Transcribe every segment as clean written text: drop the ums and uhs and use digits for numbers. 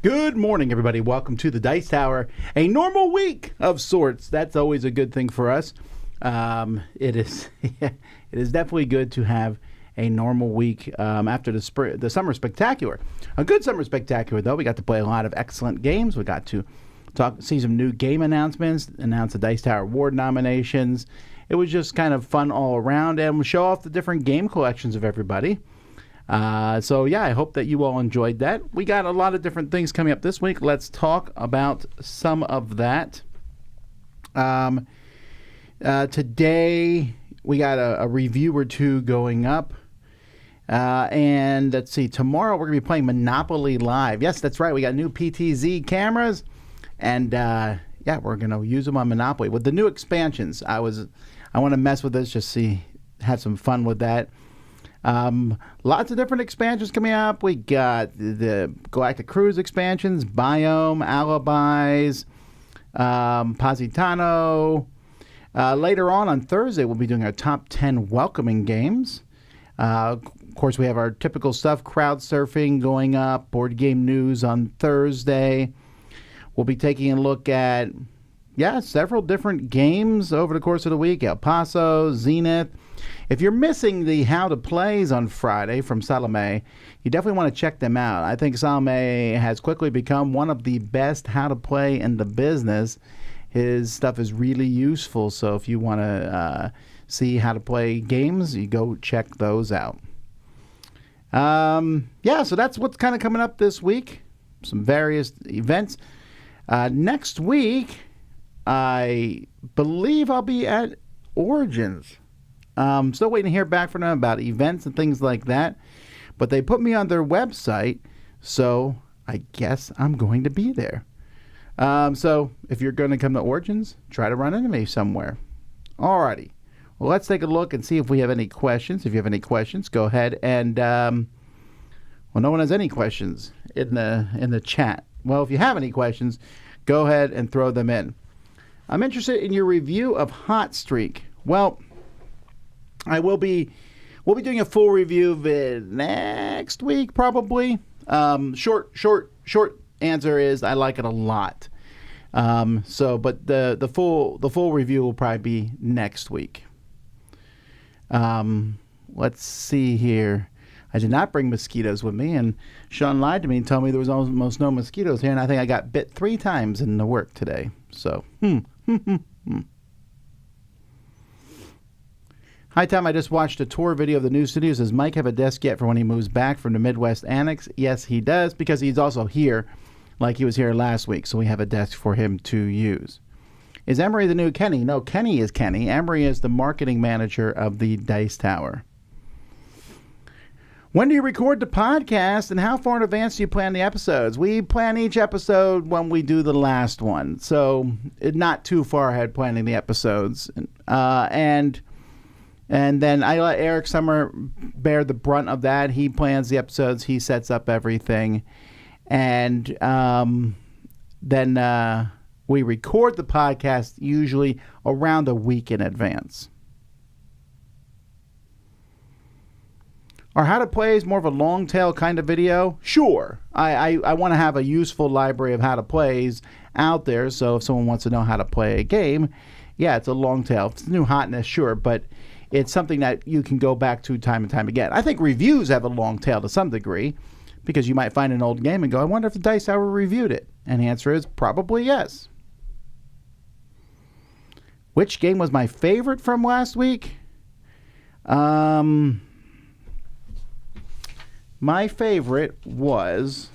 Good morning, everybody. Welcome to the Dice Tower. A normal week of sorts. That's always a good thing for us. It is definitely good to have a normal week after the summer spectacular. A good summer spectacular, though. We got to play a lot of excellent games. We got to see some new game announcements, announce the Dice Tower Award nominations. It was just kind of fun all around, and we'll show off the different game collections of everybody. So yeah, I hope that you all enjoyed that. We got a lot of different things coming up this week. Let's talk about some of that. Today, we got a review or two going up. And let's see, tomorrow we're going to be playing Monopoly Live. Yes, that's right. We got new PTZ cameras. And yeah, we're going to use them on Monopoly. With the new expansions, I want to mess with this, just have some fun with that. Lots of different expansions coming up. We got the Galactic Cruise expansions, Biome, Alibis, Positano. Later on Thursday, we'll be doing our top 10 welcoming games. Of course, we have our typical stuff, crowd surfing going up, board game news on Thursday. We'll be taking a look at, several different games over the course of the week. El Paso, Zenith. If you're missing the How to Plays on Friday from Salome, you definitely want to check them out. I think Salome has quickly become one of the best How to Play in the business. His stuff is really useful, so if you want to see how to play games, you go check those out. So that's what's kind of coming up this week. Some various events. Next week, I believe I'll be at Origins. Still waiting to hear back from them about events and things like that. But they put me on their website, so I guess I'm going to be there. So if you're going to come to Origins, try to run into me somewhere. Alrighty. Well, let's take a look and see if we have any questions. If you have any questions, go ahead and... no one has any questions in the chat. Well, if you have any questions, go ahead and throw them in. I'm interested in your review of Hot Streak. Well... we'll be doing a full review of it next week, probably. Short answer is I like it a lot. But the full review will probably be next week. Let's see here. I did not bring mosquitoes with me, and Sean lied to me and told me there was almost no mosquitoes here, and I think I got bit 3 times in the work today. So, Hi, Tom. I just watched a tour video of the new studios. Does Mike have a desk yet for when he moves back from the Midwest Annex? Yes, he does, because he's also here like he was here last week, so we have a desk for him to use. Is Emery the new Kenny? No, Kenny is Kenny. Emery is the marketing manager of the Dice Tower. When do you record the podcast, and how far in advance do you plan the episodes? We plan each episode when we do the last one, so not too far ahead planning the episodes. And then I let Eric Summer bear the brunt of that. He plans the episodes. He sets up everything. And then we record the podcast usually around a week in advance. Are How to Plays more of a long tail kind of video? Sure. I want to have a useful library of How to Plays out there. So if someone wants to know how to play a game, yeah, it's a long tail. It's new hotness, sure. But it's something that you can go back to time and time again. I think reviews have a long tail to some degree, because you might find an old game and go, I wonder if the Dice Tower reviewed it. And the answer is probably yes. Which game was my favorite from last week? My favorite was,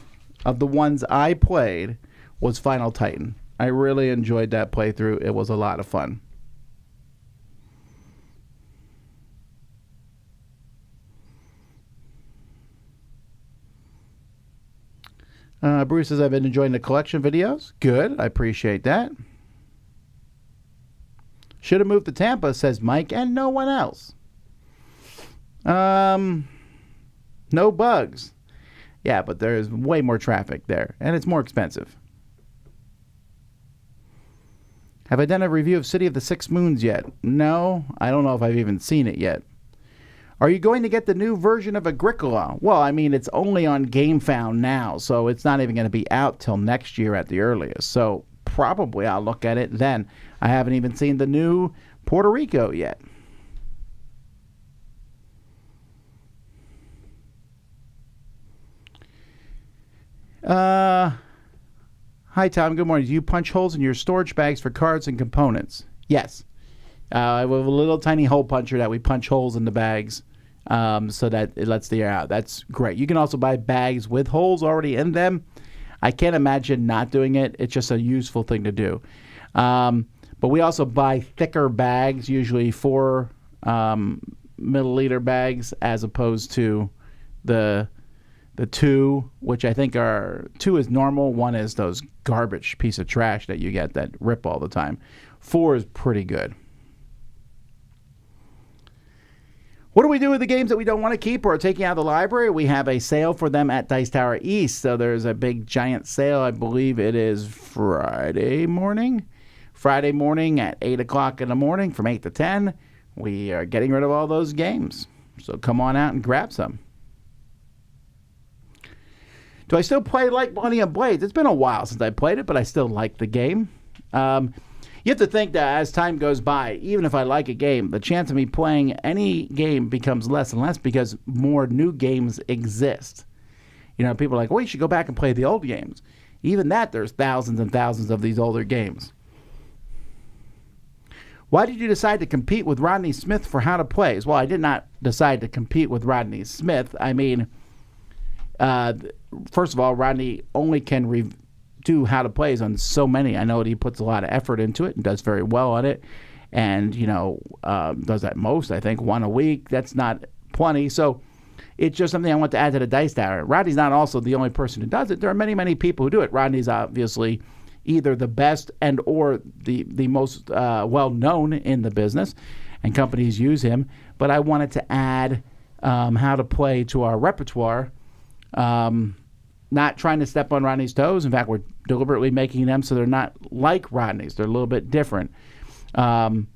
of the ones I played, was Final Titan. I really enjoyed that playthrough. It was a lot of fun. Bruce says, I've been enjoying the collection videos. Good. I appreciate that. Should have moved to Tampa, says Mike, and no one else. No bugs. Yeah, but there's way more traffic there, and it's more expensive. Have I done a review of City of the Six Moons yet? No, I don't know if I've even seen it yet. Are you going to get the new version of Agricola? Well, I mean, it's only on GameFound now, so it's not even going to be out till next year at the earliest. So probably I'll look at it then. I haven't even seen the new Puerto Rico yet. Hi, Tom. Good morning. Do you punch holes in your storage bags for cards and components? Yes. We have a little tiny hole puncher that we punch holes in the bags so that it lets the air out. That's great. You can also buy bags with holes already in them. I can't imagine not doing it. It's just a useful thing to do. But we also buy thicker bags, usually 4 milliliter bags, as opposed to the 2, which I think 2 is normal. 1 is those garbage piece of trash that you get that rip all the time. 4 is pretty good. What do we do with the games that we don't want to keep or are taking out of the library? We have a sale for them at Dice Tower East. So there's a big giant sale. I believe it is Friday morning. Friday morning at 8 o'clock in the morning from 8 to 10. We are getting rid of all those games. So come on out and grab some. Do I still play like Millennium Blades? It's been a while since I played it, but I still like the game. You have to think that as time goes by, even if I like a game, the chance of me playing any game becomes less and less because more new games exist. You know, people are like, well, you should go back and play the old games. Even that, there's thousands and thousands of these older games. Why did you decide to compete with Rodney Smith for How to Plays? Well, I did not decide to compete with Rodney Smith. I mean, first of all, Rodney only can do How to Plays on so many. I know that he puts a lot of effort into it and does very well on it, and does at most, I think, 1 a week. That's not plenty. So it's just something I want to add to the Dice Tower. Rodney's not also the only person who does it. There are many, many people who do it. Rodney's obviously either the best and or the most well-known in the business, and companies use him. But I wanted to add How to Play to our repertoire. Not trying to step on Rodney's toes. In fact, we're deliberately making them so they're not like Rodney's. They're a little bit different. And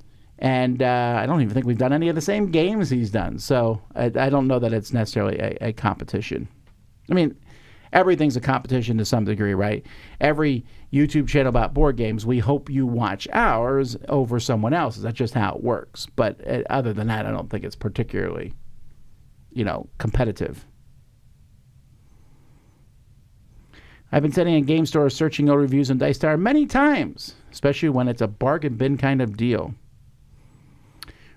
I don't even think we've done any of the same games he's done. So I don't know that it's necessarily a competition. I mean, everything's a competition to some degree, right? Every YouTube channel about board games, we hope you watch ours over someone else's. That's just how it works. But other than that, I don't think it's particularly, competitive. I've been sitting in game stores searching old reviews on Dice Tower many times, especially when it's a bargain bin kind of deal.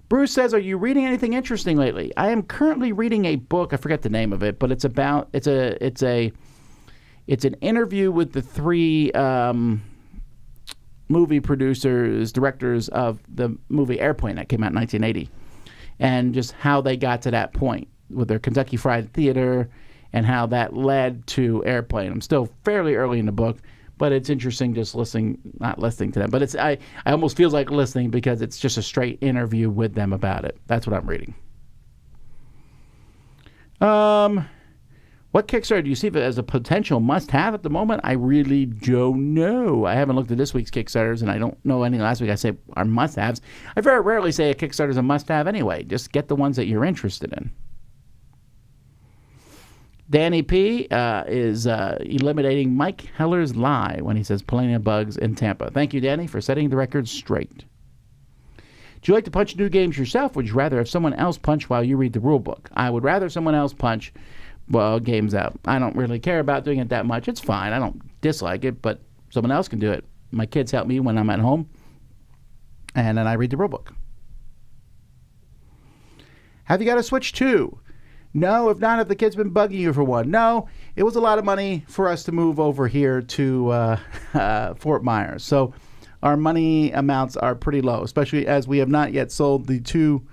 Bruce says, are you reading anything interesting lately? I am currently reading a book. I forget the name of it, but it's an interview with the 3 movie directors of the movie Airplane that came out in 1980, and just how they got to that point with their Kentucky Fried Theater and how that led to Airplane. I'm still fairly early in the book, but it's interesting just not listening to them. But I almost feels like listening because it's just a straight interview with them about it. That's what I'm reading. What Kickstarter do you see as a potential must-have at the moment? I really don't know. I haven't looked at this week's Kickstarters, and I don't know any last week I say are must-haves. I very rarely say a Kickstarter is a must-have anyway. Just get the ones that you're interested in. Danny P. is eliminating Mike Heller's lie when he says Pallania bugs in Tampa. Thank you, Danny, for setting the record straight. Do you like to punch new games yourself, or would you rather have someone else punch while you read the rule book? I would rather someone else punch games out. I don't really care about doing it that much. It's fine. I don't dislike it, but someone else can do it. My kids help me when I'm at home, and then I read the rule book. Have you got a Switch 2? No, if not, have the kids been bugging you for one? No, it was a lot of money for us to move over here to Fort Myers. So our money amounts are pretty low, especially as we have not yet sold the 2,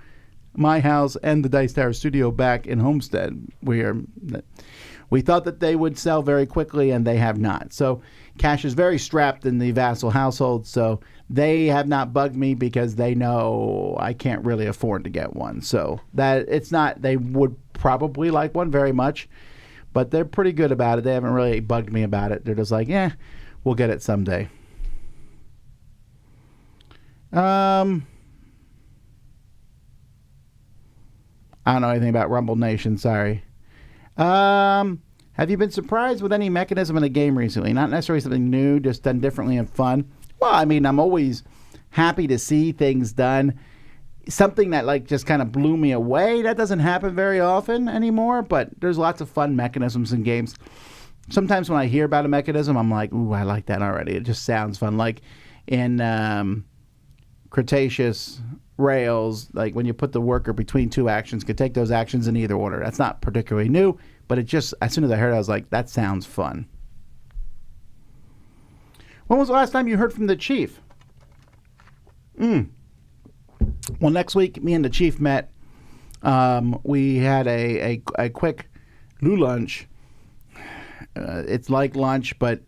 my house and the Dice Tower studio, back in Homestead. We thought that they would sell very quickly, and they have not. So cash is very strapped in the Vasel household, so they have not bugged me because they know I can't really afford to get one. So that it's not, they would probably like one very much, but they're pretty good about it. They haven't really bugged me about it. They're just like, we'll get it someday. I don't know anything about Rumble Nation. Sorry. Have you been surprised with any mechanism in a game recently? Not necessarily something new, just done differently and fun. Well, I mean, I'm always happy to see things done. Something that like just kind of blew me away. That doesn't happen very often anymore, but there's lots of fun mechanisms in games. Sometimes when I hear about a mechanism, I'm like, ooh, I like that already. It just sounds fun. Like in Cretaceous Rails, like when you put the worker between two actions, could take those actions in either order. That's not particularly new, but it just, as soon as I heard it, I was like, that sounds fun. When was the last time you heard from the chief? Well, next week, me and the chief met. We had a quick lunch. It's like lunch, but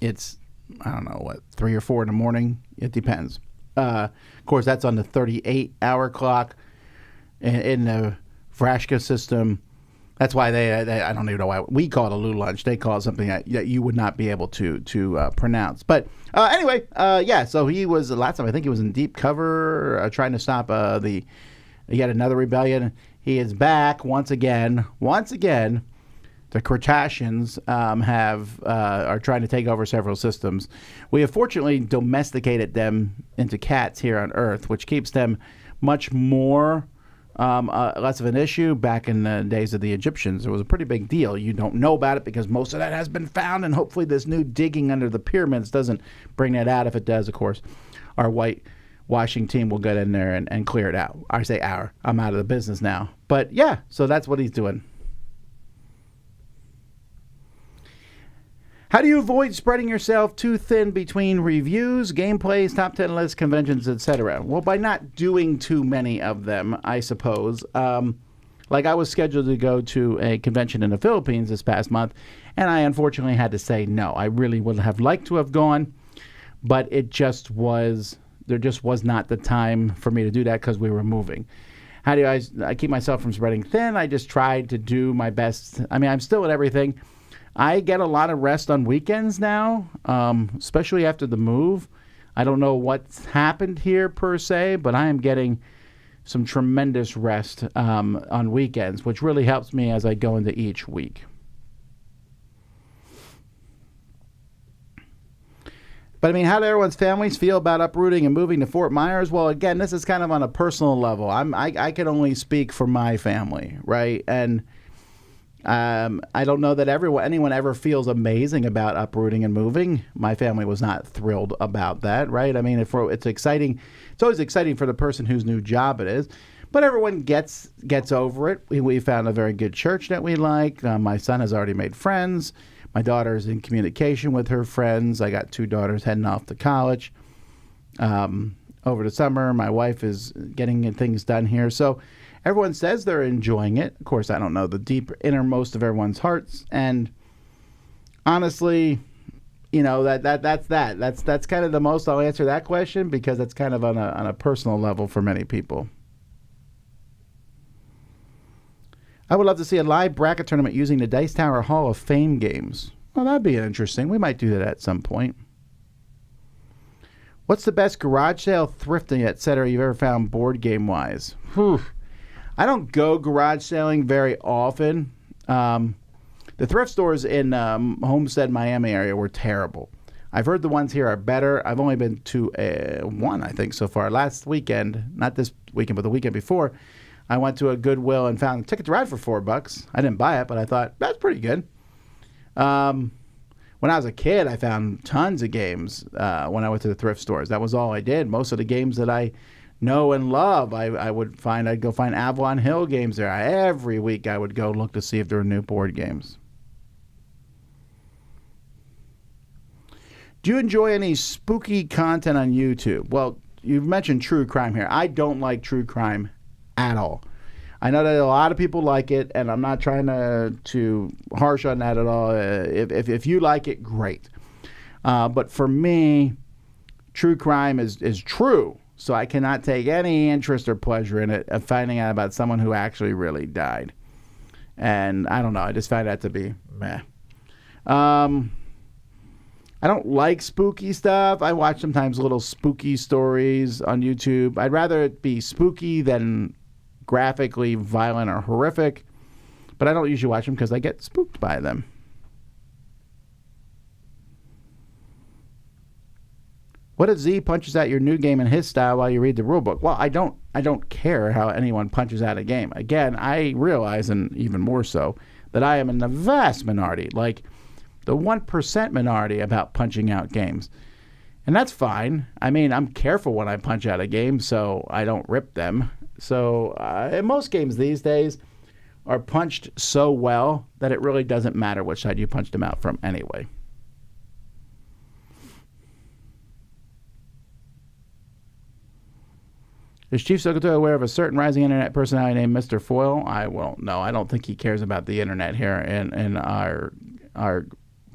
it's, I don't know, 3 or 4 in the morning? It depends. Of course, that's on the 38-hour clock in the Vrashka system. That's why they I don't even know why we call it a Lou lunch. They call it something that you would not be able to pronounce. But anyway, yeah. So he was last time. I think he was in deep cover trying to stop yet another rebellion. He is back once again. Once again, the Cretaceans are trying to take over several systems. We have fortunately domesticated them into cats here on Earth, which keeps them much more. Less of an issue. Back in the days of the Egyptians, it was a pretty big deal. You don't know about it because most of that has been found, and hopefully this new digging under the pyramids doesn't bring that out. If it does, of course, our white washing team will get in there and clear it out. I say I'm out of the business now. But yeah, so that's what he's doing. How do you avoid spreading yourself too thin between reviews, gameplays, top 10 lists, conventions, etc.? Well, by not doing too many of them, I suppose. Like I was scheduled to go to a convention in the Philippines this past month, and I unfortunately had to say no. I really would have liked to have gone, but there just was not the time for me to do that because we were moving. How do I keep myself from spreading thin? I just tried to do my best. I mean, I'm still at everything. I get a lot of rest on weekends now, especially after the move. I don't know what's happened here per se, but I am getting some tremendous rest on weekends, which really helps me as I go into each week. But I mean, how do everyone's families feel about uprooting and moving to Fort Myers? Well, again, this is kind of on a personal level. I can only speak for my family, right? And I don't know that anyone ever feels amazing about uprooting and moving. My family was not thrilled about that, right? I mean, it's exciting. It's always exciting for the person whose new job it is, but everyone gets over it. We found a very good church that we like. My son has already made friends. My daughter's in communication with her friends. I got 2 daughters heading off to college over the summer. My wife is getting things done here, so everyone says they're enjoying it. Of course, I don't know the deep innermost of everyone's hearts. And honestly, you know, that's that. That's kind of the most I'll answer that question because it's kind of on a personal level for many people. I would love to see a live bracket tournament using the Dice Tower Hall of Fame games. Well, that'd be interesting. We might do that at some point. What's the best garage sale, thrifting, etc. you've ever found board game wise? Whew. I don't go garage selling very often. The thrift stores in Homestead, Miami area were terrible. I've heard the ones here are better. I've only been to one, I think, so far. Last weekend, not this weekend, but the weekend before, I went to a Goodwill and found a Ticket to Ride for $4. I didn't buy it, but I thought, that's pretty good. When I was a kid, I found tons of games when I went to the thrift stores. That was all I did. Most of the games that I know and love, I'd go find Avalon Hill games there. Every week I would go look to see if there were new board games. Do you enjoy any spooky content on YouTube? Well, you've mentioned true crime here. I don't like true crime at all. I know that a lot of people like it, and I'm not trying to harsh on that at all. If you like it, great. But for me, true crime is true. So I cannot take any interest or pleasure in it of finding out about someone who actually really died. And I don't know. I just find that to be meh. I don't like spooky stuff. I watch sometimes little spooky stories on YouTube. I'd rather it be spooky than graphically violent or horrific, but I don't usually watch them because I get spooked by them. What if Z punches out your new game in his style while you read the rulebook? Well, I don't care how anyone punches out a game. Again, I realize, and even more so, that I am in the vast minority, like the 1% minority about punching out games. And that's fine. I mean, I'm careful when I punch out a game so I don't rip them. So in most games these days are punched so well that it really doesn't matter which side you punched them out from anyway. Is Chief Sokoto aware of a certain rising internet personality named Mr. Foyle? I won't know. I don't think he cares about the internet here in our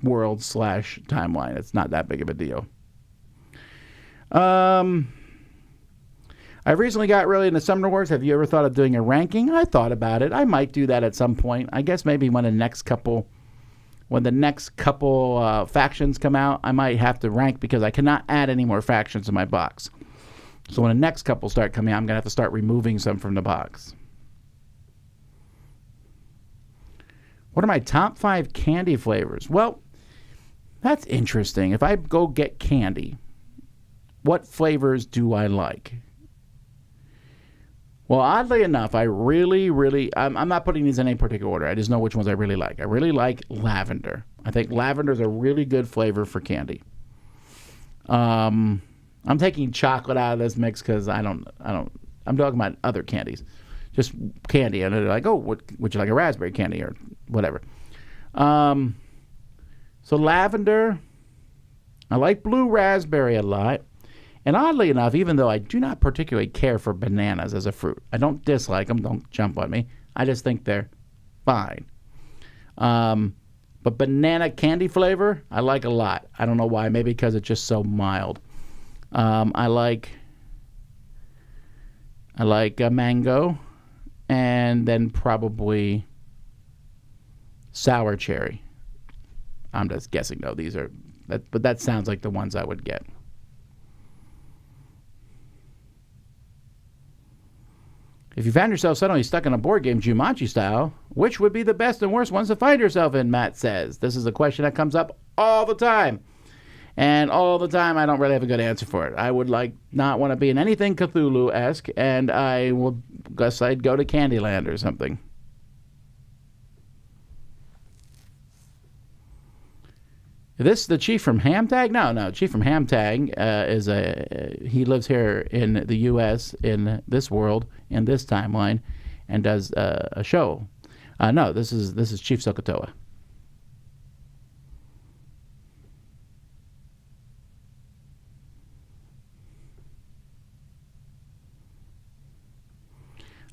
world / timeline. It's not that big of a deal. I've recently got really into Summoner Wars. Have you ever thought of doing a ranking? I thought about it. I might do that at some point. I guess maybe when the next couple factions come out, I might have to rank because I cannot add any more factions to my box. So when the next couple start coming out, I'm going to have to start removing some from the box. What are my top 5 candy flavors? Well, that's interesting. If I go get candy, what flavors do I like? Well, oddly enough, I really, I'm not putting these in any particular order. I just know which ones I really like. I really like lavender. I think lavender is a really good flavor for candy. I'm taking chocolate out of this mix because I'm talking about other candies. Just candy. And they're like, oh, would you like a raspberry candy or whatever? So lavender. I like blue raspberry a lot. And oddly enough, even though I do not particularly care for bananas as a fruit, I don't dislike them, don't jump on me. I just think they're fine. But banana candy flavor, I like a lot. I don't know why. Maybe because it's just so mild. I like mango, and then probably sour cherry. I'm just guessing though. But that sounds like the ones I would get. If you found yourself suddenly stuck in a board game Jumanji style, which would be the best and worst ones to find yourself in, Matt says. This is a question that comes up all the time. And all the time, I don't really have a good answer for it. I would not want to be in anything Cthulhu-esque, and I would guess I'd go to Candyland or something. Is this the Chief from Hamtag? No. Chief from Hamtag he lives here in the U.S., in this world, in this timeline, and does a show. No, this is Chief Sokotoa.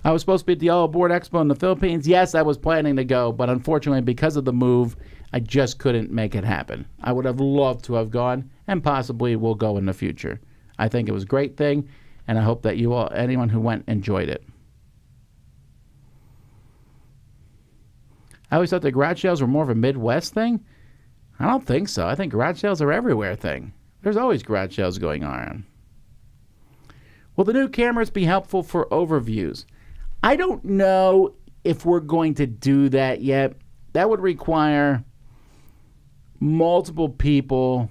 I was supposed to be at the All Aboard Expo in the Philippines. Yes, I was planning to go, but unfortunately, because of the move, I just couldn't make it happen. I would have loved to have gone, and possibly will go in the future. I think it was a great thing, and I hope that you all, anyone who went, enjoyed it. I always thought the garage sales were more of a Midwest thing. I don't think so. I think garage sales are everywhere thing. There's always garage sales going on. Will the new cameras be helpful for overviews? I don't know if we're going to do that yet. That would require multiple people.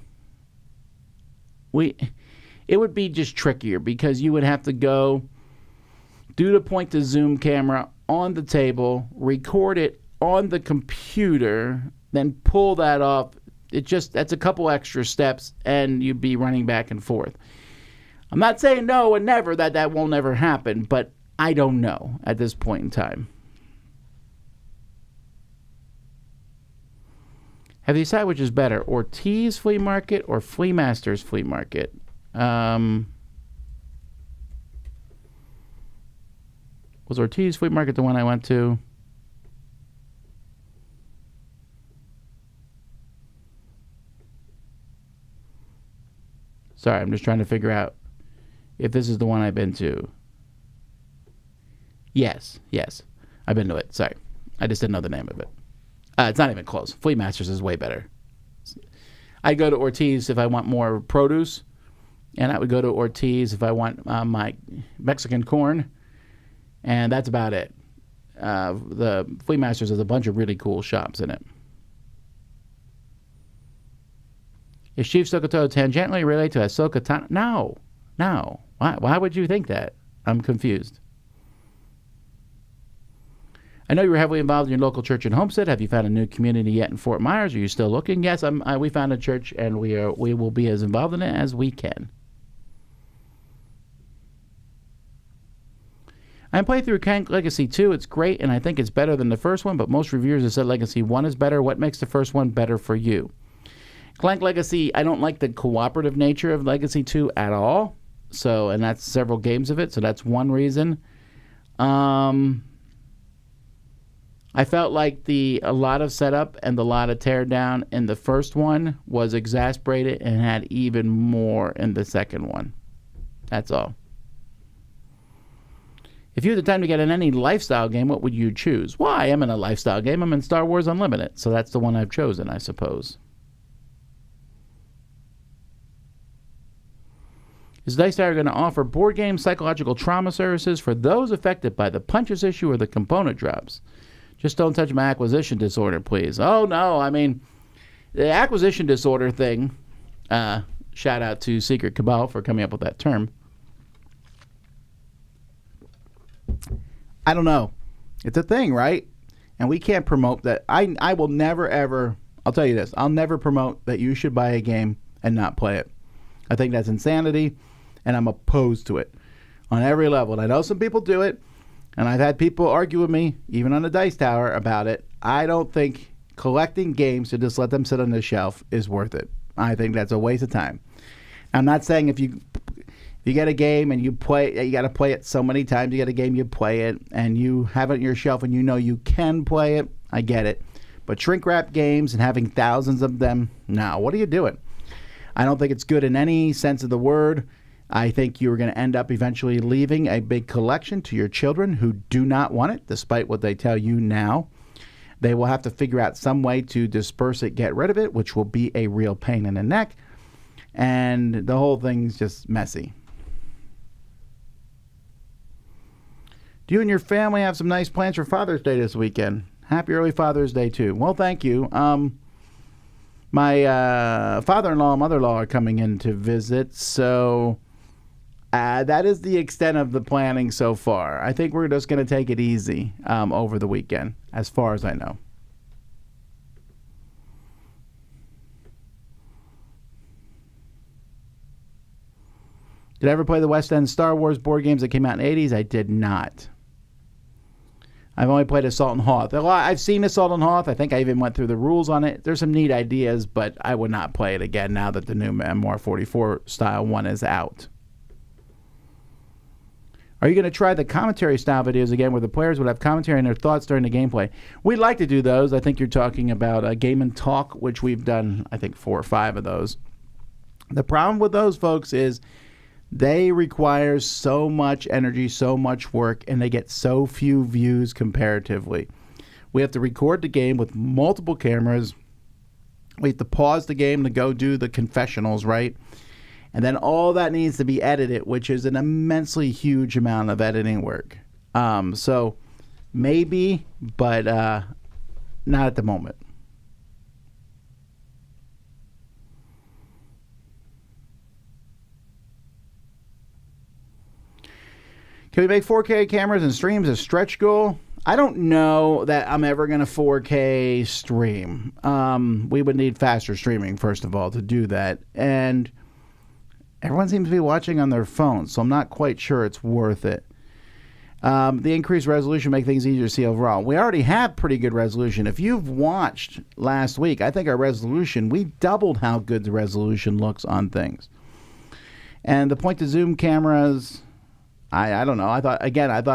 It would be just trickier because you would have to go do the point to zoom camera on the table, record it on the computer, then pull that off. That's a couple extra steps, and you'd be running back and forth. I'm not saying no and never that won't ever happen, but I don't know at this point in time. Have you decided which is better, Ortiz Flea Market or Flea Masters Flea Market? Was Ortiz Flea Market the one I went to? Sorry, I'm just trying to figure out if this is the one I've been to. Yes. I've been to it. Sorry. I just didn't know the name of it. It's not even close. Flea Masters is way better. I go to Ortiz if I want more produce, and I would go to Ortiz if I want my Mexican corn, And that's about it. The Flea Masters has a bunch of really cool shops in it. Is Chief Sokoto tangentially related to Ahsoka Tano? No. Why would you think that? I'm confused. I know you were heavily involved in your local church in Homestead. Have you found a new community yet in Fort Myers? Are you still looking? Yes, we found a church, and we will be as involved in it as we can. I played through Clank Legacy 2. It's great, and I think it's better than the first one, but most reviewers have said Legacy 1 is better. What makes the first one better for you? Clank Legacy, I don't like the cooperative nature of Legacy 2 at all. So, and that's several games of it, so that's one reason. I felt like a lot of setup and a lot of teardown in the first one was exasperated and had even more in the second one. That's all. If you had the time to get in any lifestyle game, what would you choose? Well, I am in a lifestyle game. I'm in Star Wars Unlimited, so that's the one I've chosen, I suppose. Is Dice Tower going to offer board game psychological trauma services for those affected by the punches issue or the component drops? Just don't touch my acquisition disorder, please. Oh, no, I mean, the acquisition disorder thing, shout out to Secret Cabal for coming up with that term. I don't know. It's a thing, right? And we can't promote that. I will never, ever, I'll tell you this, I'll never promote that you should buy a game and not play it. I think that's insanity, and I'm opposed to it on every level. And I know some people do it, and I've had people argue with me, even on the Dice Tower, about it. I don't think collecting games to just let them sit on the shelf is worth it. I think that's a waste of time. I'm not saying if you get a game and you got to play it so many times. You get a game, you play it, and you have it on your shelf, and you know you can play it. I get it. But shrink wrap games and having thousands of them, no. What are you doing? I don't think it's good in any sense of the word. I think you're going to end up eventually leaving a big collection to your children who do not want it, despite what they tell you now. They will have to figure out some way to disperse it, get rid of it, which will be a real pain in the neck. And the whole thing's just messy. Do you and your family have some nice plans for Father's Day this weekend? Happy early Father's Day, too. Well, thank you. My father-in-law and mother-in-law are coming in to visit, so that is the extent of the planning so far. I think we're just going to take it easy over the weekend, as far as I know. Did I ever play the West End Star Wars board games that came out in the 80s? I did not. I've only played Assault and Hoth. I've seen Assault and Hoth. I think I even went through the rules on it. There's some neat ideas, but I would not play it again now that the new MR44 style one is out. Are you going to try the commentary style videos again where the players would have commentary and their thoughts during the gameplay? We'd like to do those. I think you're talking about Game and Talk, which we've done, I think, 4 or 5 of those. The problem with those, folks, is they require so much energy, so much work, and they get so few views comparatively. We have to record the game with multiple cameras. We have to pause the game to go do the confessionals, right? And then all that needs to be edited, which is an immensely huge amount of editing work. So maybe, but not at the moment. Can we make 4K cameras and streams a stretch goal? I don't know that I'm ever going to 4K stream. We would need faster streaming, first of all, to do that. And everyone seems to be watching on their phones, so I'm not quite sure it's worth it. The increased resolution make things easier to see overall. We already have pretty good resolution. If you've watched last week, I think our resolution, we doubled how good the resolution looks on things. And the point-to-zoom cameras, I don't know. I thought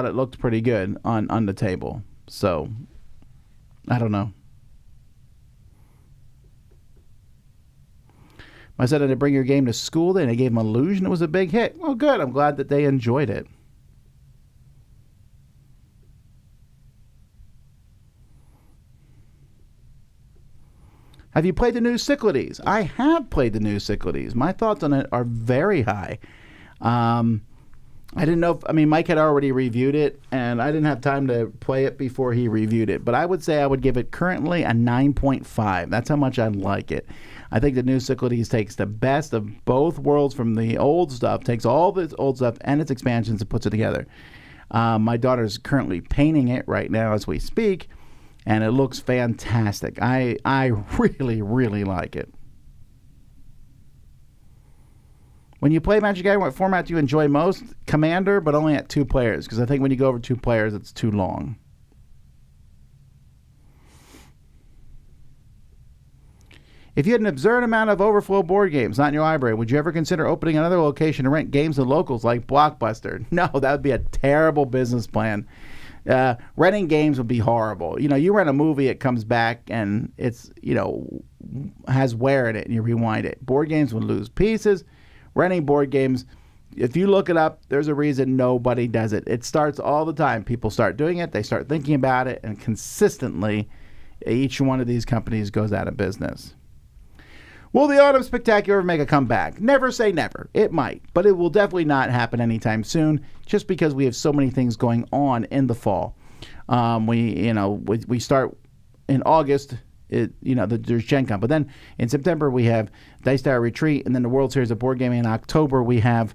it looked pretty good on the table. So, I don't know. I said to bring your game to school day, and they gave them Illusion. It was a big hit. Well, good. I'm glad that they enjoyed it. Have you played the new Cyclades? I have played the new Cyclades. My thoughts on it are very high. I didn't know Mike had already reviewed it, and I didn't have time to play it before he reviewed it. But I would say I would give it currently a 9.5. That's how much I like it. I think the new Cyclades takes the best of both worlds from the old stuff, takes all the old stuff and its expansions and puts it together. My daughter's currently painting it right now as we speak, and it looks fantastic. I really, really like it. When you play Magic Gathering, what format do you enjoy most? Commander, but only at 2 players, because I think when you go over 2 players, it's too long. If you had an absurd amount of overflow board games not in your library, would you ever consider opening another location to rent games to locals like Blockbuster? No, that would be a terrible business plan. Renting games would be horrible. You rent a movie, it comes back, and it's, has wear in it, and you rewind it. Board games would lose pieces. Renting board games, if you look it up, there's a reason nobody does it. It starts all the time. People start doing it. They start thinking about it. And consistently, each one of these companies goes out of business. Will the Autumn Spectacular ever make a comeback? Never say never. It might. But it will definitely not happen anytime soon, just because we have so many things going on in the fall. We start in August. There's Gen Con. But then in September, we have Dice Tower Retreat, and then the World Series of Board Gaming. In October, we have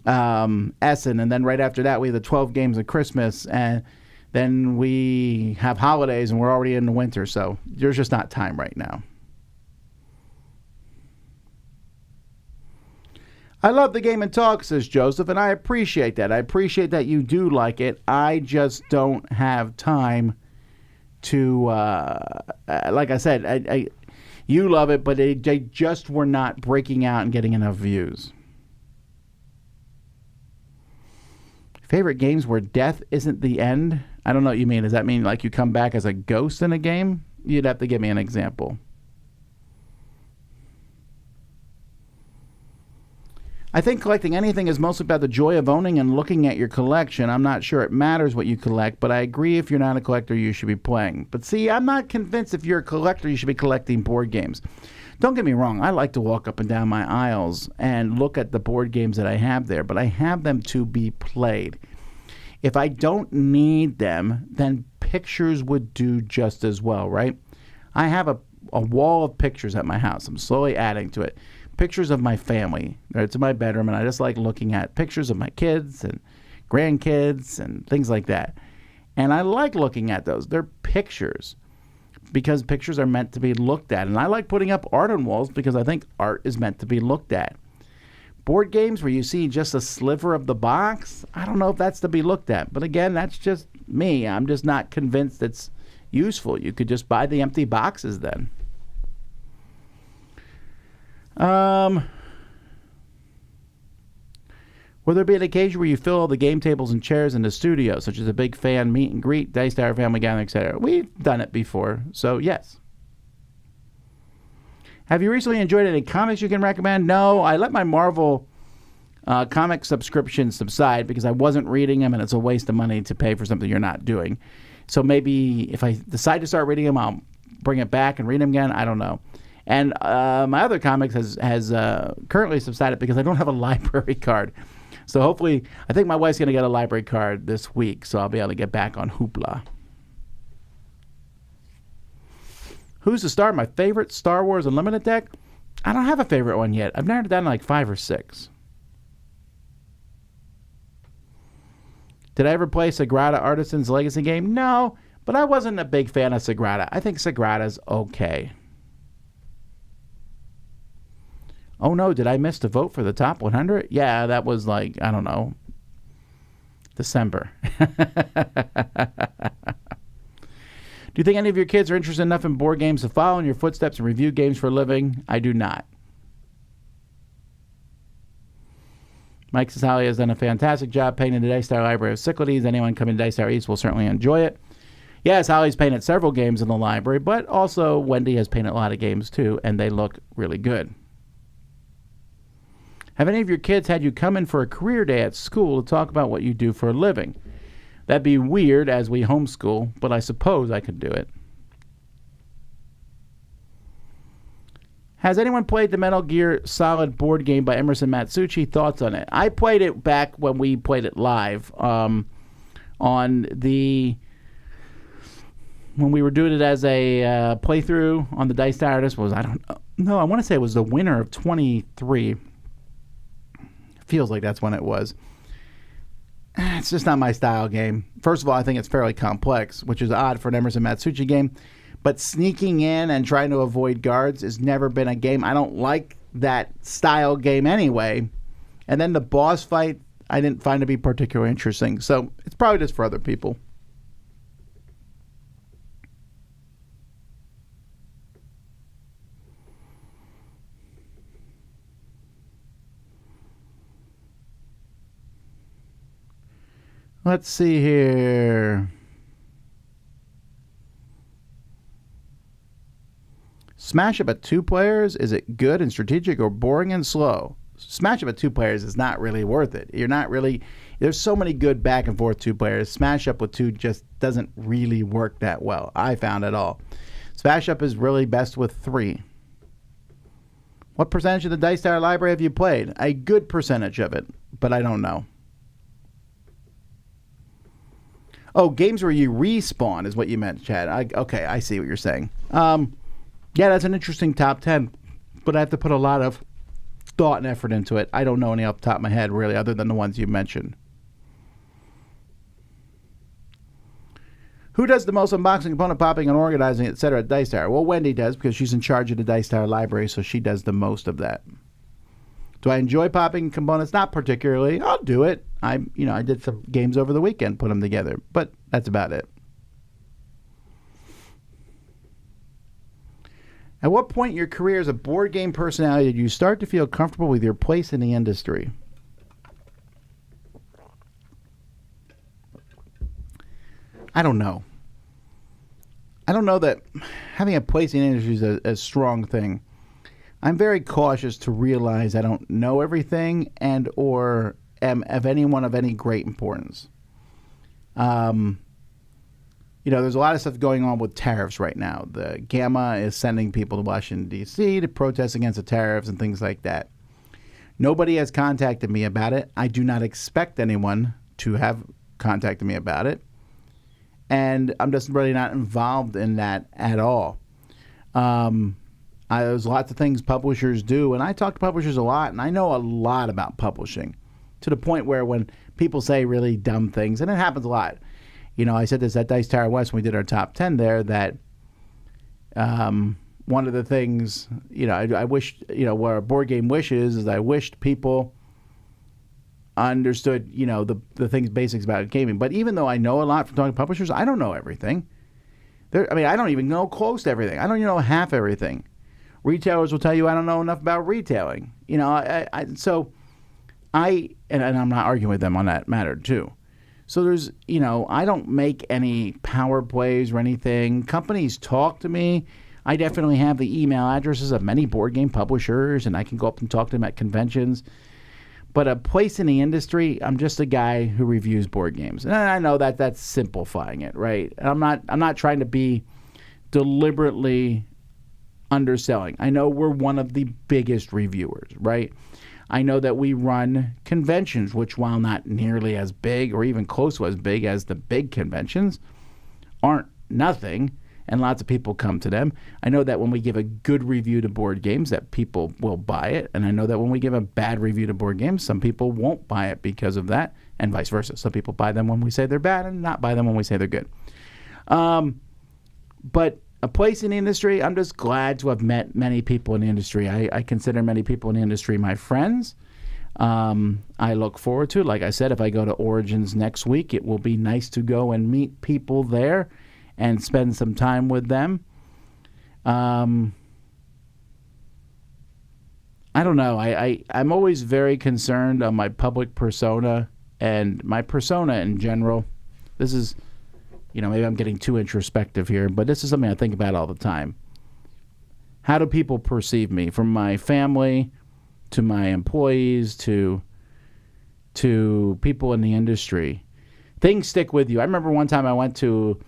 Essen, and then right after that, we have the 12 games of Christmas, and then we have holidays, and we're already in the winter, so there's just not time right now. I love the Game and Talk, says Joseph, and I appreciate that. I appreciate that you do like it. I just don't have time to, like I said, you love it, but they just were not breaking out and getting enough views. Favorite games where death isn't the end? I don't know what you mean. Does that mean like you come back as a ghost in a game? You'd have to give me an example. I think collecting anything is mostly about the joy of owning and looking at your collection. I'm not sure it matters what you collect, but I agree if you're not a collector, you should be playing. But see, I'm not convinced if you're a collector, you should be collecting board games. Don't get me wrong. I like to walk up and down my aisles and look at the board games that I have there, but I have them to be played. If I don't need them, then pictures would do just as well, right? I have a wall of pictures at my house. I'm slowly adding to it. Pictures of my family. It's in my bedroom, and I just like looking at pictures of my kids and grandkids and things like that. And I like looking at those. They're pictures because pictures are meant to be looked at. And I like putting up art on walls because I think art is meant to be looked at. Board games where you see just a sliver of the box, I don't know if that's to be looked at. But again, that's just me. I'm just not convinced it's useful. You could just buy the empty boxes then. Will there be an occasion where you fill all the game tables and chairs in the studio, such as a big fan meet and greet, Dice Tower family gathering, etc.? We've done it before, so yes. Have you recently enjoyed any comics you can recommend? No, I let my Marvel comic subscription subside because I wasn't reading them, and it's a waste of money to pay for something you're not doing. So maybe if I decide to start reading them, I'll bring it back and read them again. I don't know. And my other comics has currently subsided because I don't have a library card. So hopefully, I think my wife's going to get a library card this week, so I'll be able to get back on Hoopla. Who's the star of my favorite Star Wars Unlimited deck? I don't have a favorite one yet. I've narrowed it down to like 5 or 6. Did I ever play Sagrada Artisan's Legacy game? No, but I wasn't a big fan of Sagrada. I think Sagrada's okay. Oh no, did I miss the vote for the top 100? Yeah, that was like, I don't know, December. Do you think any of your kids are interested enough in board games to follow in your footsteps and review games for a living? I do not. Mike says Holly has done a fantastic job painting the Dice Tower Library of Cyclades. Anyone coming to Dice Tower East will certainly enjoy it. Yes, Holly's painted several games in the library, but also Wendy has painted a lot of games too, and they look really good. Have any of your kids had you come in for a career day at school to talk about what you do for a living? That'd be weird as we homeschool, but I suppose I could do it. Has anyone played the Metal Gear Solid board game by Emerson Matsuuchi? Thoughts on it? I played it back when we played it live on the when we were doing it as a playthrough on the Dice Tower. This was, I don't know, I want to say it was the winter of 23. Feels like that's when it was. It's just not my style game. First of all, I think it's fairly complex, which is odd for an Emerson Matsuuchi game. But sneaking in and trying to avoid guards has never been a game. I don't like that style game anyway. And then the boss fight, I didn't find to be particularly interesting. So it's probably just for other people. Let's see here. Smash Up at 2 players, is it good and strategic or boring and slow? Smash Up at 2 players is not really worth it. You're not really, there's so many good back and forth 2 players. Smash Up with 2 just doesn't really work that well, I found at all. Smash Up is really best with 3. What percentage of the Dice Tower library have you played? A good percentage of it, but I don't know. Oh, games where you respawn is what you meant, Chad. Okay, I see what you're saying. Yeah, that's an interesting top 10, but I have to put a lot of thought and effort into it. I don't know any off the top of my head, really, other than the ones you mentioned. Who does the most unboxing, component popping, and organizing, etc. at Dice Tower? Well, Wendy does, because she's in charge of the Dice Tower library, so she does the most of that. Do I enjoy popping components? Not particularly. I'll do it. I did some games over the weekend, put them together, but that's about it. At what point in your career as a board game personality did you start to feel comfortable with your place in the industry? I don't know. I don't know that having a place in the industry is a strong thing. I'm very cautious to realize I don't know everything and or am of anyone of any great importance. There's a lot of stuff going on with tariffs right now. The Gamma is sending people to Washington, D.C. to protest against the tariffs and things like that. Nobody has contacted me about it. I do not expect anyone to have contacted me about it. And I'm just really not involved in that at all. There's lots of things publishers do, and I talk to publishers a lot, and I know a lot about publishing to the point where when people say really dumb things, and it happens a lot. I said this at Dice Tower West when we did our top 10 there, that one of the things, I wished, what a board game wishes is I wished people understood, the things, basics about gaming. But even though I know a lot from talking to publishers, I don't know everything. I don't even know close to everything. I don't even know half everything. Retailers will tell you I don't know enough about retailing. So I'm not arguing with them on that matter too. So there's, I don't make any power plays or anything. Companies talk to me. I definitely have the email addresses of many board game publishers, and I can go up and talk to them at conventions. But a place in the industry, I'm just a guy who reviews board games. And I know that that's simplifying it, right? And I'm not trying to be deliberately underselling. I know we're one of the biggest reviewers, right? I know that we run conventions, which while not nearly as big or even close to as big as the big conventions, aren't nothing, and lots of people come to them. I know that when we give a good review to board games, that people will buy it, and I know that when we give a bad review to board games, some people won't buy it because of that, and vice versa. Some people buy them when we say they're bad and not buy them when we say they're good. But a place in the industry, I'm just glad to have met many people in the industry. I consider many people in the industry my friends. I look forward to it. Like I said, if I go to Origins next week, it will be nice to go and meet people there and spend some time with them. I don't know. I'm always very concerned on my public persona and my persona in general. This is, maybe I'm getting too introspective here, but this is something I think about all the time. How do people perceive me? From my family to my employees to people in the industry. Things stick with you. I remember one time I went to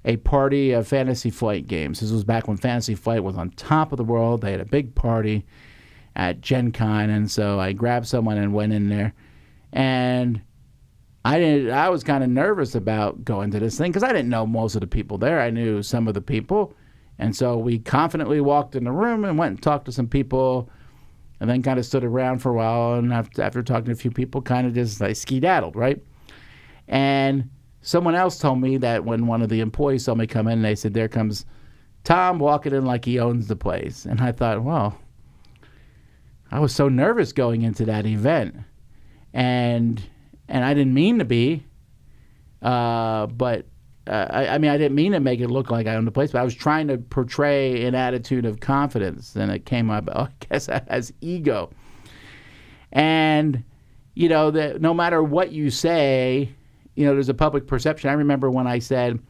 a party of Fantasy Flight games. This was back when Fantasy Flight was on top of the world. They had a big party at Gen Con, and so I grabbed someone and went in there. And I was kind of nervous about going to this thing because I didn't know most of the people there. I knew some of the people. And so we confidently walked in the room and went and talked to some people, and then kind of stood around for a while. And after talking to a few people, kind of just like skedaddled, right? And someone else told me that when one of the employees saw me come in, they said, there comes Tom walking in like he owns the place. And I thought, well, I was so nervous going into that event. And I didn't mean to be, but I didn't mean to make it look like I owned the place, but I was trying to portray an attitude of confidence, and it came up, I guess, as ego. And, that no matter what you say, there's a public perception. I remember when I said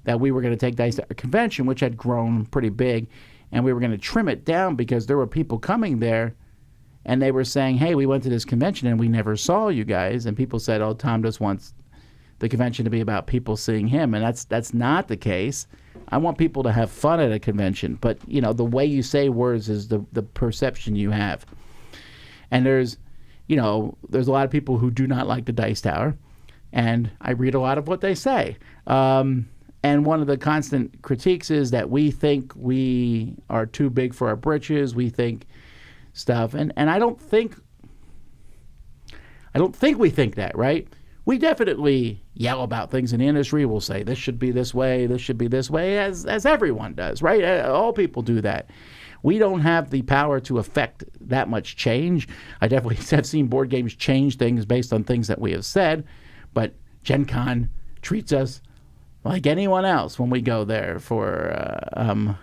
that we were going to take Dice Tower Convention, which had grown pretty big, and we were going to trim it down because there were people coming there, and they were saying, hey, we went to this convention and we never saw you guys. And people said, oh, Tom just wants the convention to be about people seeing him. And that's not the case. I want people to have fun at a convention. But, the way you say words is the perception you have. And there's a lot of people who do not like the Dice Tower. And I read a lot of what they say. And one of the constant critiques is that we think we are too big for our britches. We think stuff. And I don't think we think that, right? We definitely yell about things in the industry. We'll say this should be this way, this should be this way, as everyone does, right? All people do that. We don't have the power to affect that much change. I definitely have seen board games change things based on things that we have said, but Gen Con treats us like anyone else when we go there to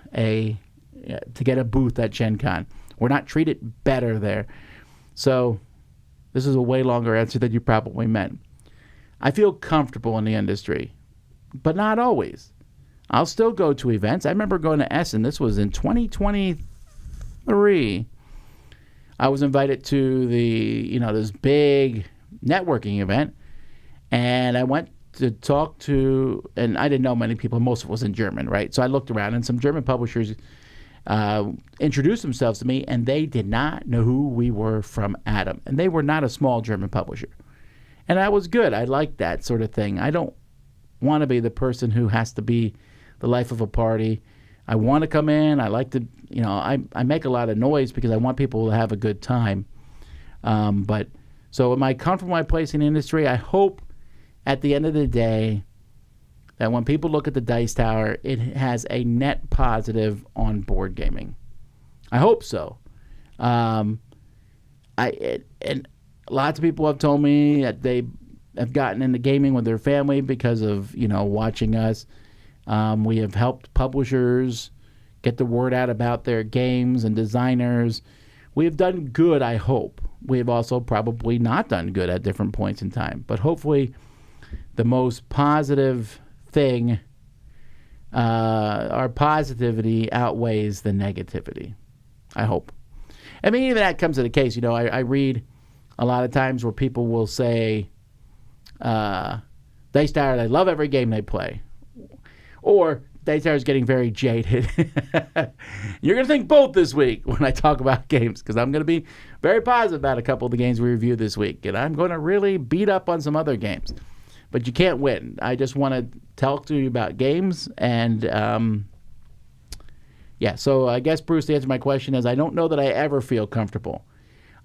get a booth at Gen Con. We're not treated better there. So this is a way longer answer than you probably meant. I feel comfortable in the industry, but not always. I'll still go to events. I remember going to Essen. This was in 2023. I was invited to this big networking event, and I went to talk to, and I didn't know many people. Most of it was in German, right? So I looked around, and some German publishers introduced themselves to me, and they did not know who we were from Adam. And they were not a small German publisher. And that was good. I like that sort of thing. I don't want to be the person who has to be the life of a party. I want to come in. I like to, I make a lot of noise because I want people to have a good time. But so am I comfortable in my place in the industry? I hope at the end of the day that when people look at the Dice Tower, it has a net positive on board gaming. I hope so. And lots of people have told me that they have gotten into gaming with their family because of, watching us. We have helped publishers get the word out about their games and designers. We have done good, I hope. We have also probably not done good at different points in time. But hopefully the most positive thing, our positivity outweighs the negativity. I hope. I mean, even that comes to the case. I read a lot of times where people will say, Dice Tower, they love every game they play. Or Dice Tower is getting very jaded. You're going to think both this week when I talk about games, because I'm going to be very positive about a couple of the games we reviewed this week. And I'm going to really beat up on some other games. But you can't win. I just want to talk to you about games. And, so I guess, Bruce, the answer to my question is I don't know that I ever feel comfortable.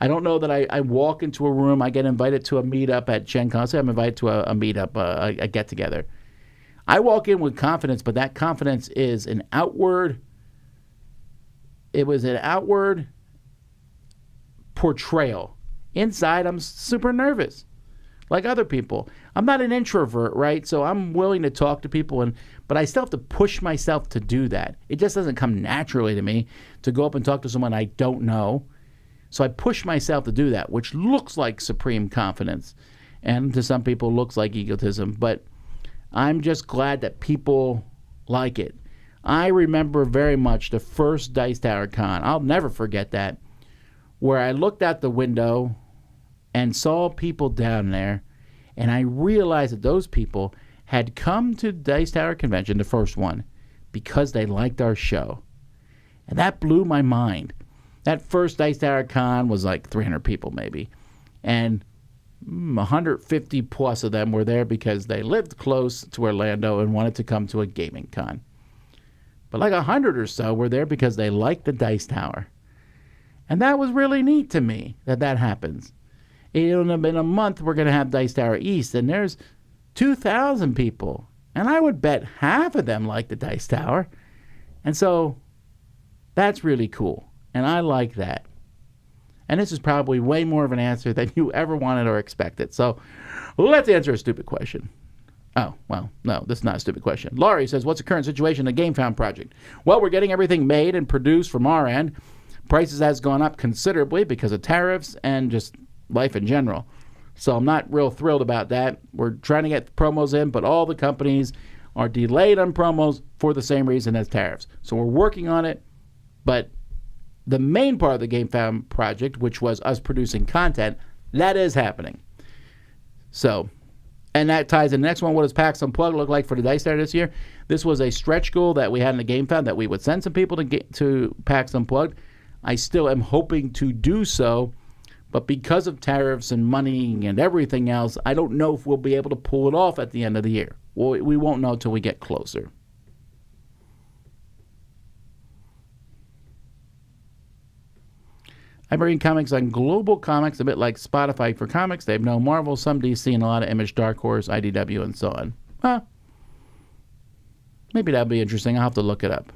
I don't know that I walk into a room, I get invited to a meetup at Gen Con. Say I'm invited to a meetup, a get-together. I walk in with confidence, but that confidence is an outward portrayal. Inside, I'm super nervous, like other people. I'm not an introvert, right? So I'm willing to talk to people, but I still have to push myself to do that. It just doesn't come naturally to me to go up and talk to someone I don't know. So I push myself to do that, which looks like supreme confidence, and to some people looks like egotism. But I'm just glad that people like it. I remember very much the first Dice Tower Con. I'll never forget that, where I looked out the window and saw people down there, and I realized that those people had come to Dice Tower Convention, the first one, because they liked our show. And that blew my mind. That first Dice Tower Con was like 300 people maybe. And 150 plus of them were there because they lived close to Orlando and wanted to come to a gaming con. But like 100 or so were there because they liked the Dice Tower. And that was really neat to me that happens. In a month, we're going to have Dice Tower East, and there's 2,000 people. And I would bet half of them like the Dice Tower. And so that's really cool. And I like that. And this is probably way more of an answer than you ever wanted or expected. So let's answer a stupid question. Oh, well, no, this is not a stupid question. Laurie says, what's the current situation in the GameFound project? Well, we're getting everything made and produced from our end. Prices has gone up considerably because of tariffs and just life in general. So I'm not real thrilled about that. We're trying to get promos in, but all the companies are delayed on promos for the same reason as tariffs. So we're working on it, but the main part of the GameFound project, which was us producing content, that is happening. So, and that ties in the next one. What does PAX Unplugged look like for the Dice Tower this year? This was a stretch goal that we had in the GameFound that we would send some people to get to PAX Unplugged. I still am hoping to do so, but because of tariffs and money and everything else, I don't know if we'll be able to pull it off at the end of the year. Well, we won't know until we get closer. I'm reading comics on Global Comics, a bit like Spotify for comics. They have no Marvel, some DC, and a lot of Image, Dark Horse, IDW, and so on. Well, maybe that'll be interesting. I'll have to look it up.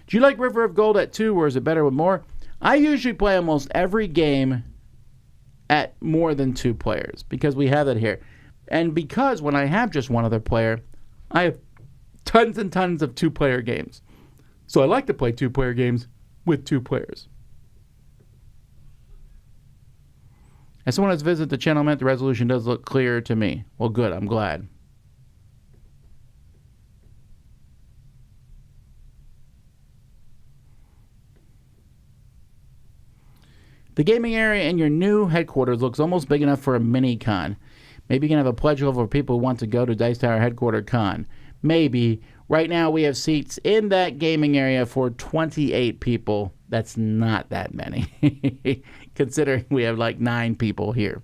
Do you like River of Gold at 2, or is it better with more? I usually play almost every game at more than 2 players because we have it here. And because when I have just one other player, I have tons and tons of 2-player games. So I like to play 2-player games with 2 players. As someone that's visited the channel, the resolution does look clearer to me. Well, good. I'm glad. The gaming area in your new headquarters looks almost big enough for a mini-con. Maybe you can have a pledge level for people who want to go to Dice Tower Headquarter Con. Maybe. Right now we have seats in that gaming area for 28 people. That's not that many, considering we have like 9 people here.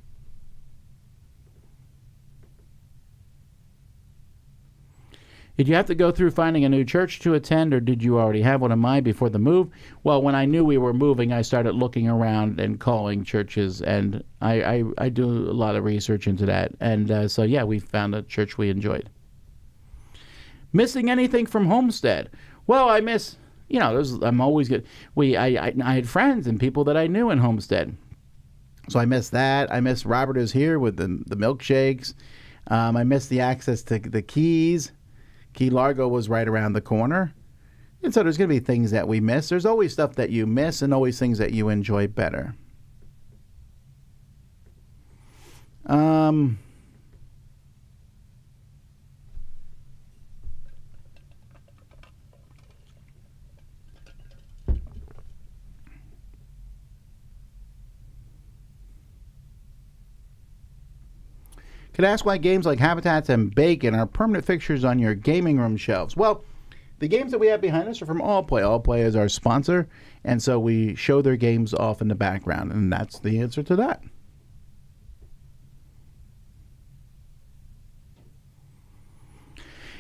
Did you have to go through finding a new church to attend, or did you already have one in mind before the move? Well, when I knew we were moving, I started looking around and calling churches, and I do a lot of research into that. And so, yeah, we found a church we enjoyed. Missing anything from Homestead? Well, I miss, I'm always good. I had friends and people that I knew in Homestead. So I miss that. I miss Robert is here with the milkshakes. I miss the access to the keys. Key Largo was right around the corner. And so there's going to be things that we miss. There's always stuff that you miss and always things that you enjoy better. Could ask why games like Habitats and Bacon are permanent fixtures on your gaming room shelves. Well, the games that we have behind us are from Allplay. Allplay is our sponsor, and so we show their games off in the background, and that's the answer to that.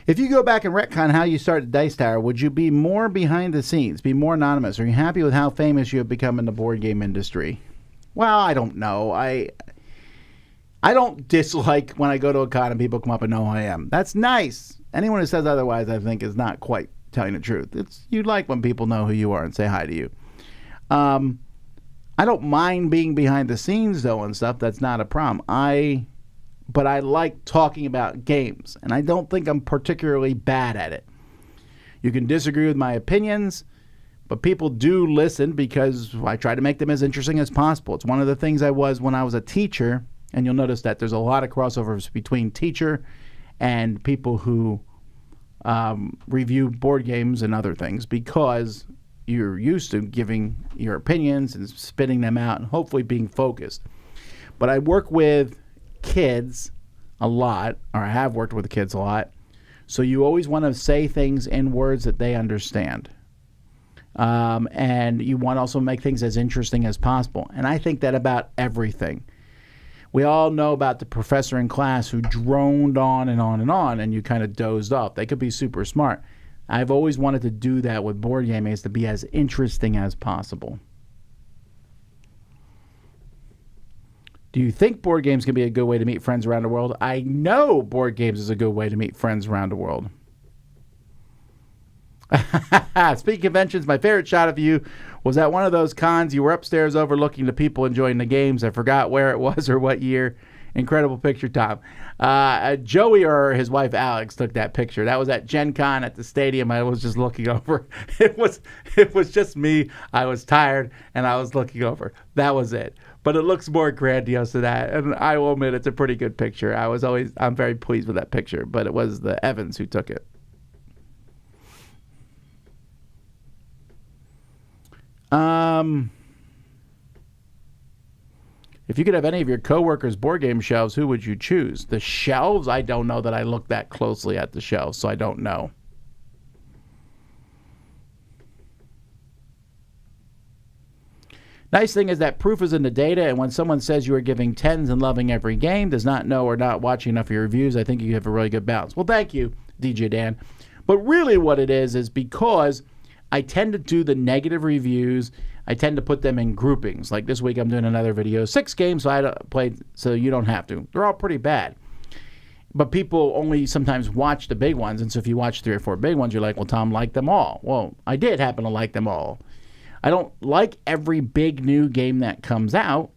If you go back and retcon how you started Dice Tower, would you be more behind the scenes, be more anonymous? Are you happy with how famous you have become in the board game industry? Well, I don't know. I don't dislike when I go to a con and people come up and know who I am. That's nice. Anyone who says otherwise, I think, is not quite telling the truth. You like when people know who you are and say hi to you. I don't mind being behind the scenes, though, and stuff. That's not a problem. But I like talking about games, and I don't think I'm particularly bad at it. You can disagree with my opinions, but people do listen because I try to make them as interesting as possible. It's one of the things I was when I was a teacher. And you'll notice that there's a lot of crossovers between teacher and people who review board games and other things because you're used to giving your opinions and spitting them out and hopefully being focused. But I work with kids a lot, or I have worked with kids a lot. So you always want to say things in words that they understand. And you want to also make things as interesting as possible. And I think that about everything. We all know about the professor in class who droned on and on and on, and you kind of dozed off. They could be super smart. I've always wanted to do that with board gaming, is to be as interesting as possible. Do you think board games can be a good way to meet friends around the world? I know board games is a good way to meet friends around the world. Speaking of conventions, my favorite shot of you was at one of those cons. You were upstairs overlooking the people enjoying the games. I forgot where it was or what year. Incredible picture, Tom. Joey or his wife Alex took that picture. That was at Gen Con at the stadium. I was just looking over. It was just me. I was tired and I was looking over. That was it. But it looks more grandiose than that. And I will admit it's a pretty good picture. I'm very pleased with that picture. But it was the Evans who took it. If you could have any of your coworkers' board game shelves, who would you choose? The shelves? I don't know that I looked that closely at the shelves, so I don't know. Nice thing is that proof is in the data, and when someone says you are giving 10s and loving every game, does not know or not watching enough of your reviews, I think you have a really good balance. Well, thank you, DJ Dan. But really what it is because I tend to do the negative reviews. I tend to put them in groupings. Like this week I'm doing another video, 6 games so I played, so you don't have to. They're all pretty bad. But people only sometimes watch the big ones, and so if you watch 3 or 4 big ones, you're like, well, Tom liked them all. Well, I did happen to like them all. I don't like every big new game that comes out,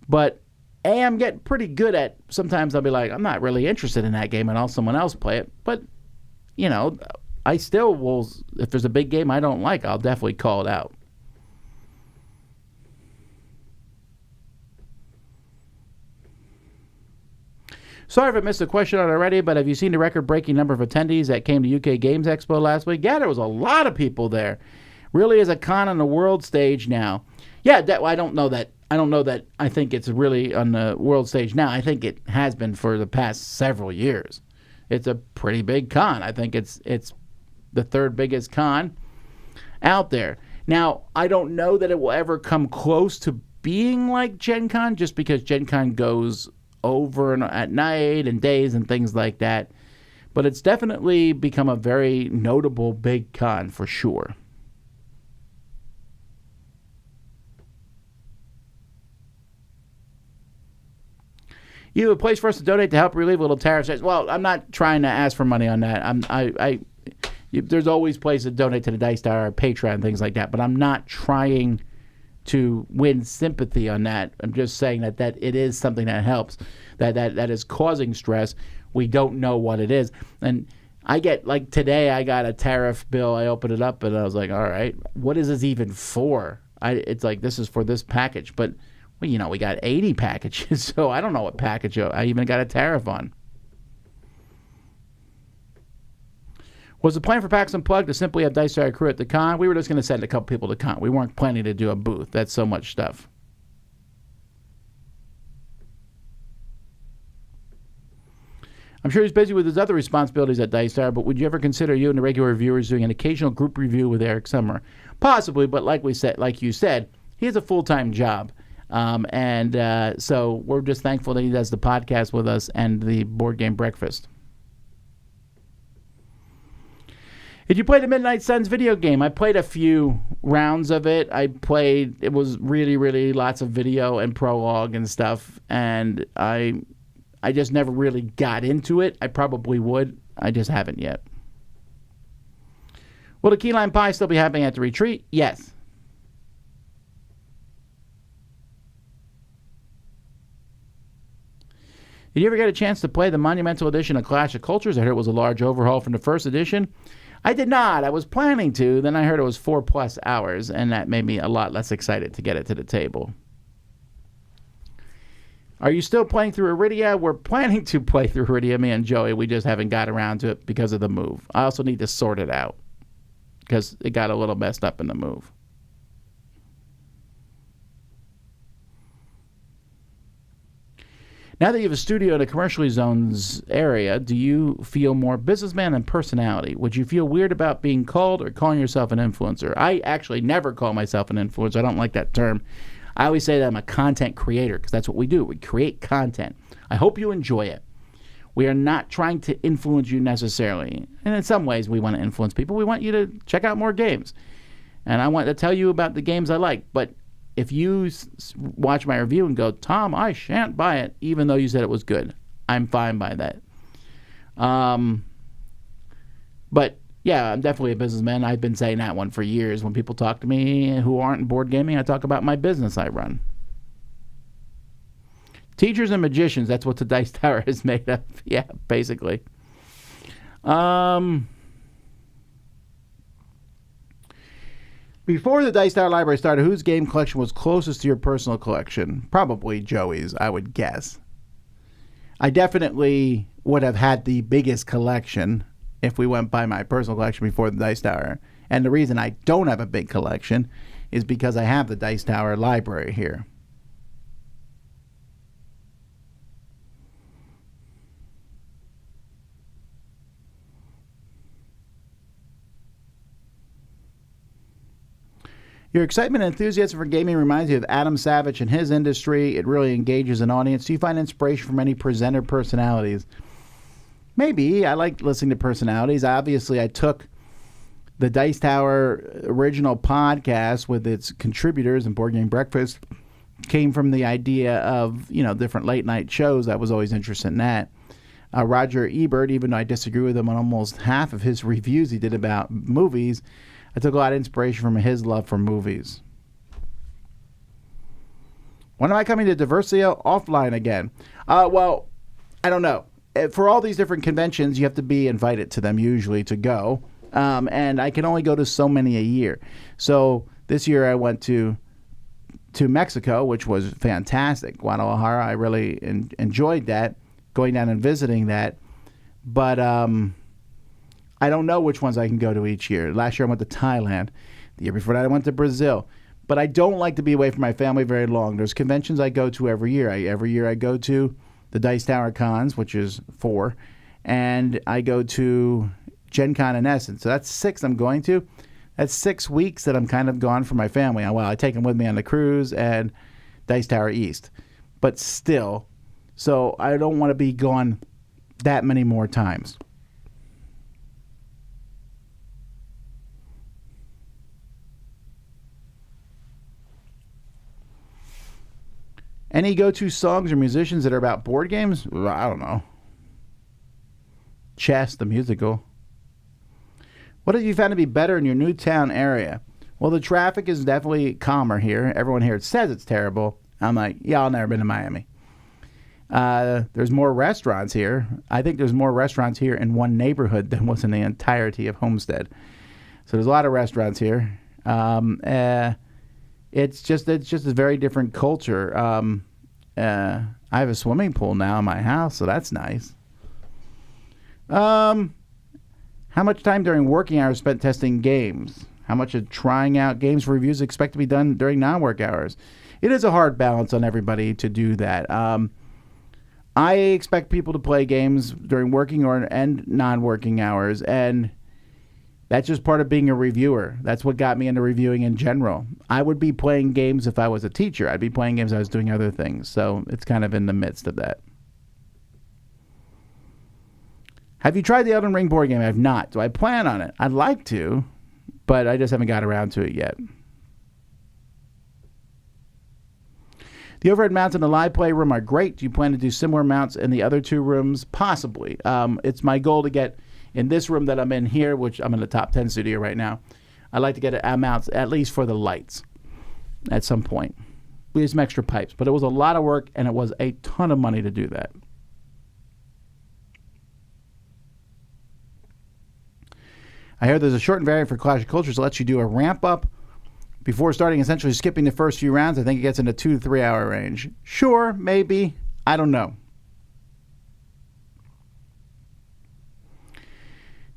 but I'm getting pretty good at, sometimes I'll be like, I'm not really interested in that game, and I'll someone else play it. But, you know, I still will, if there's a big game I don't like, I'll definitely call it out. Sorry if I missed a question on it already, but have you seen the record-breaking number of attendees that came to UK Games Expo last week? Yeah, there was a lot of people there. Really is a con on the world stage now. Yeah, I don't know that I think it's really on the world stage now. I think it has been for the past several years. It's a pretty big con. I think it's the 3rd biggest con out there. Now, I don't know that it will ever come close to being like Gen Con, just because Gen Con goes over and at night and days and things like that. But it's definitely become a very notable big con for sure. You have a place for us to donate to help relieve a little tariff. Well, I'm not trying to ask for money on that. There's always places to donate to the Dice Tower, or Patreon, and things like that. But I'm not trying to win sympathy on that. I'm just saying that it is something that helps, that is causing stress. We don't know what it is. And I get, like today, I got a tariff bill. I opened it up and I was like, all right, what is this even for? It's like, this is for this package. But, well, you know, we got 80 packages, so I don't know what package I even got a tariff on. Was the plan for PAX Unplugged to simply have Dice Tower crew at the con? We were just going to send a couple people to con. We weren't planning to do a booth. That's so much stuff. I'm sure he's busy with his other responsibilities at Dice Tower, but would you ever consider you and the regular reviewers doing an occasional group review with Eric Summer? Possibly, but like you said, he has a full-time job. So we're just thankful that he does the podcast with us and the board game breakfast. Did you play the Midnight Suns video game? I played a few rounds of it. It was really, really lots of video and prologue and stuff, and I just never really got into it. I probably would. I just haven't yet. Will the key lime pie still be happening at the retreat? Yes. Did you ever get a chance to play the Monumental Edition of Clash of Cultures? I heard it was a large overhaul from the first edition. I did not. I was planning to. Then I heard it was 4+ hours, and that made me a lot less excited to get it to the table. Are you still playing through Iridia? We're planning to play through Iridia, me and Joey. We just haven't got around to it because of the move. I also need to sort it out because it got a little messed up in the move. Now that you have a studio in a commercially zoned area, do you feel more businessman than personality? Would you feel weird about being called or calling yourself an influencer? I actually never call myself an influencer. I don't like that term. I always say that I'm a content creator because that's what we do. We create content. I hope you enjoy it. We are not trying to influence you necessarily. And in some ways, we want to influence people. We want you to check out more games. And I want to tell you about the games I like. But if you watch my review and go, Tom, I shan't buy it, even though you said it was good, I'm fine by that. But yeah, I'm definitely a businessman. I've been saying that one for years. When people talk to me who aren't in board gaming, I talk about my business I run. Teachers and magicians, that's what the Dice Tower is made of. Yeah, basically. Before the Dice Tower library started, whose game collection was closest to your personal collection? Probably Joey's, I would guess. I definitely would have had the biggest collection if we went by my personal collection before the Dice Tower. And the reason I don't have a big collection is because I have the Dice Tower library here. Your excitement and enthusiasm for gaming reminds you of Adam Savage and his industry. It really engages an audience. Do you find inspiration from any presenter personalities? Maybe. I like listening to personalities. Obviously, I took the Dice Tower original podcast with its contributors and Board Game Breakfast. Came from the idea of, different late night shows. I was always interested in that. Roger Ebert, even though I disagree with him on almost half of his reviews he did about movies, I took a lot of inspiration from his love for movies. When am I coming to Diversio offline again? Well, I don't know. For all these different conventions, you have to be invited to them usually to go. And I can only go to so many a year. So this year I went to Mexico, which was fantastic. Guadalajara, I really enjoyed that, going down and visiting that. But I don't know which ones I can go to each year. Last year I went to Thailand. The year before that I went to Brazil. But I don't like to be away from my family very long. There's conventions I go to every year. Every year I go to the Dice Tower Cons, which is 4. And I go to Gen Con and Essence. So that's 6 I'm going to. That's 6 weeks that I'm kind of gone from my family. Well, I take them with me on the cruise and Dice Tower East. But still, so I don't want to be gone that many more times. Any go-to songs or musicians that are about board games? I don't know. Chess, the musical. What have you found to be better in your new town area? Well, the traffic is definitely calmer here. Everyone here says it's terrible. I'm like, yeah, I've never been to Miami. There's more restaurants here. I think there's more restaurants here in one neighborhood than was in the entirety of Homestead. So there's a lot of restaurants here. It's just a very different culture. I have a swimming pool now in my house, so that's nice. How much time during working hours spent testing games? How much of trying out games for reviews expect to be done during non-work hours? It is a hard balance on everybody to do that. I expect people to play games during working and non-working hours, and that's just part of being a reviewer. That's what got me into reviewing in general. I would be playing games if I was a teacher. I'd be playing games if I was doing other things. So it's kind of in the midst of that. Have you tried the Elden Ring board game? I have not. Do I plan on it? I'd like to, but I just haven't got around to it yet. The overhead mounts in the live play room are great. Do you plan to do similar mounts in the other 2 rooms? Possibly. It's my goal to get in this room that I'm in here, which I'm in the top 10 studio right now. I'd like to get mounts at least for the lights at some point. We had some extra pipes, but it was a lot of work and it was a ton of money to do that. I hear there's a shortened variant for Clash of Cultures that lets you do a ramp up before starting, essentially skipping the first few rounds. I think it gets into 2 to 3 hour range. Sure, maybe. I don't know.